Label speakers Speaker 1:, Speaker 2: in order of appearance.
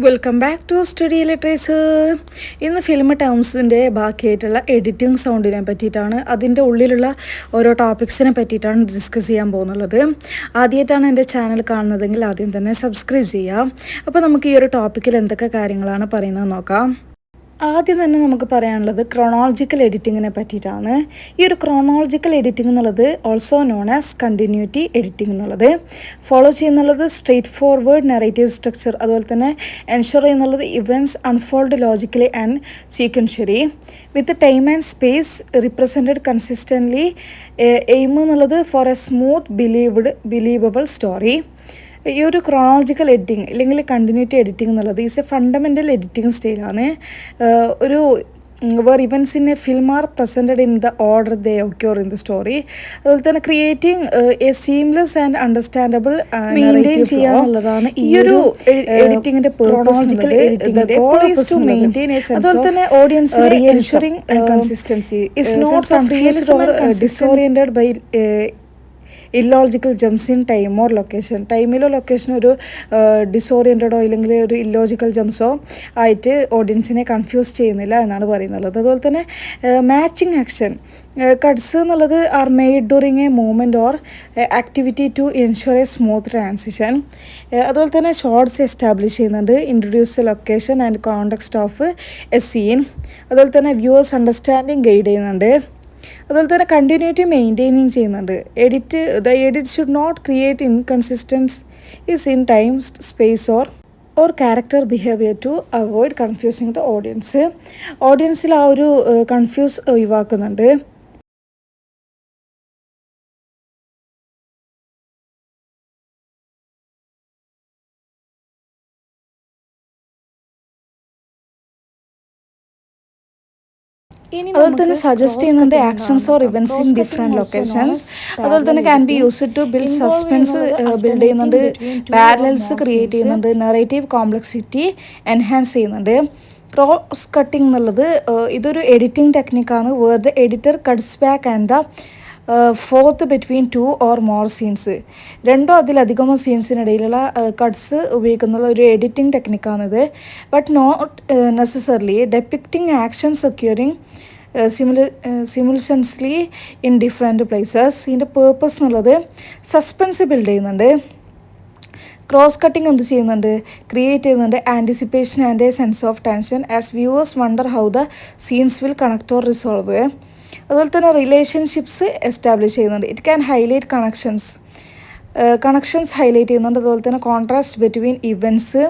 Speaker 1: Welcome back to study literature. ഇന്ന് film ടേംസിൻ്റെ ബാക്കിയായിട്ടുള്ള എഡിറ്റിംഗ് സൗണ്ടിനെ പറ്റിയിട്ടാണ്, അതിൻ്റെ ഉള്ളിലുള്ള ഓരോ ടോപ്പിക്സിനെ പറ്റിയിട്ടാണ് ഡിസ്കസ് ചെയ്യാൻ പോകുന്നുള്ളത്. ആദ്യമായിട്ടാണ് എൻ്റെ ചാനൽ കാണുന്നതെങ്കിൽ ആദ്യം തന്നെ സബ്സ്ക്രൈബ് ചെയ്യാം. അപ്പോൾ നമുക്ക് ഈ ഒരു ടോപ്പിക്കിൽ എന്തൊക്കെ കാര്യങ്ങളാണ് പറയുന്നത് നോക്കാം. ആദ്യം തന്നെ നമുക്ക് പറയാനുള്ളത് ക്രോണോളജിക്കൽ എഡിറ്റിങ്ങിനെ പറ്റിയിട്ടാണ്. ഈ ഒരു ക്രോണോളജിക്കൽ എഡിറ്റിംഗ് എന്നുള്ളത് also known as continuity editing എന്നുള്ളത് ഫോളോ ചെയ്യുന്നുള്ളത് സ്ട്രെയിറ്റ് ഫോർവേഡ് നെറേറ്റീവ് സ്ട്രക്ചർ, അതുപോലെ തന്നെ എൻഷുർ ചെയ്യുന്നുള്ളത് events unfold logically and sequentially with time and space represented consistently. Aim എന്നുള്ളത് for a smooth believable story. ഈ ഒരു ക്രോണോളജിക്കൽ എഡിറ്റിംഗ് അല്ലെങ്കിൽ കണ്ടിന്യൂറ്റി എഡിറ്റിംഗ് എന്നുള്ളത് ഈസ് എ ഫണ്ടമെൻ്റൽ എഡിറ്റിംഗ് സ്റ്റൈലാണ്. ഒരു where events in a film are presented in the order they occur in the story. അതുപോലെ തന്നെ creating a seamless and understandable maintain ചെയ്യാന്നുള്ളതാണ് ഈ ഒരു എഡിറ്റിംഗിൻ്റെ ക്രോണോളജിക്കൽ എഡിറ്റിംഗിൻ്റെ അതുപോലെ തന്നെ audience ensuring consistency is not disoriented by illogical jumps in time or location. ടൈമിലോ ലൊക്കേഷനോ ഒരു ഡിസോറിയൻറ്റഡോ ഇല്ലെങ്കിൽ ഒരു ഇല്ലോജിക്കൽ ജംപ്സോ ആയിട്ട് ഓഡിയൻസിനെ കൺഫ്യൂസ് ചെയ്യുന്നില്ല എന്നാണ് പറയുന്നത്. അതുപോലെ തന്നെ മാച്ചിങ് ആക്ഷൻ കട്ട്സ് എന്നുള്ളത് are made during a movement or activity to ensure a smooth transition. അതുപോലെ തന്നെ ഷോർട്സ് എസ്റ്റാബ്ലിഷ് ചെയ്യുന്നുണ്ട്, introduce a location and context of a scene. അതുപോലെ തന്നെ വ്യൂവേഴ്സ് അണ്ടർസ്റ്റാൻഡിങ് ഗൈഡ് ചെയ്യുന്നുണ്ട്. അതുപോലെ തന്നെ കണ്ടിന്യൂറ്റി മെയിൻറ്റെയിനിങ് ചെയ്യുന്നുണ്ട്. The edit should not create inconsistencies in time space or character behaviour to avoid confusing the ഓഡിയൻസിൽ ആ ഒരു കൺഫ്യൂസ് ഒഴിവാക്കുന്നുണ്ട്. അതുപോലെ തന്നെ സജസ്റ്റ് ചെയ്യുന്നുണ്ട് actions or events in different locations. അതുപോലെ തന്നെ can be used to build suspense build ചെയ്യുന്നുണ്ട്, പാരലൽസ് ക്രിയേറ്റ് ചെയ്യുന്നുണ്ട്, നെറേറ്റീവ് കോംപ്ലക്സിറ്റി എൻഹാൻസ് ചെയ്യുന്നുണ്ട്. ക്രോസ് കട്ടിംഗ് എന്നുള്ളത് ഇതൊരു എഡിറ്റിംഗ് ടെക്നിക്കാണ്. Where the editor cuts back and the forth between two or more scenes. രണ്ടോ അതിലധികമോ സീൻസിനിടയിലുള്ള കട്ട്സ് ഉപയോഗിക്കുന്ന ഒരു എഡിറ്റിംഗ് ടെക്നിക്കാണിത്. But not necessarily depicting actions occurring simultaneously in different places. ഇതിൻ്റെ പേർപ്പസ് എന്നുള്ളത് സസ്പെൻസ് ബിൽഡ് ചെയ്യുന്നുണ്ട്. ക്രോസ് കട്ടിങ് എന്ത് ചെയ്യുന്നുണ്ട്, ക്രിയേറ്റ് ചെയ്യുന്നുണ്ട് anticipation and A sense of tension as viewers wonder how the scenes will connect or resolve. അതുപോലെ തന്നെ relationships establish ചെയ്യുന്നുണ്ട്. It can highlight connections highlight ചെയ്യുന്നുണ്ട്. അതുപോലെ തന്നെ കോൺട്രാസ്റ്റ് ബിറ്റ്വീൻ ഇവൻറ്റ്സ്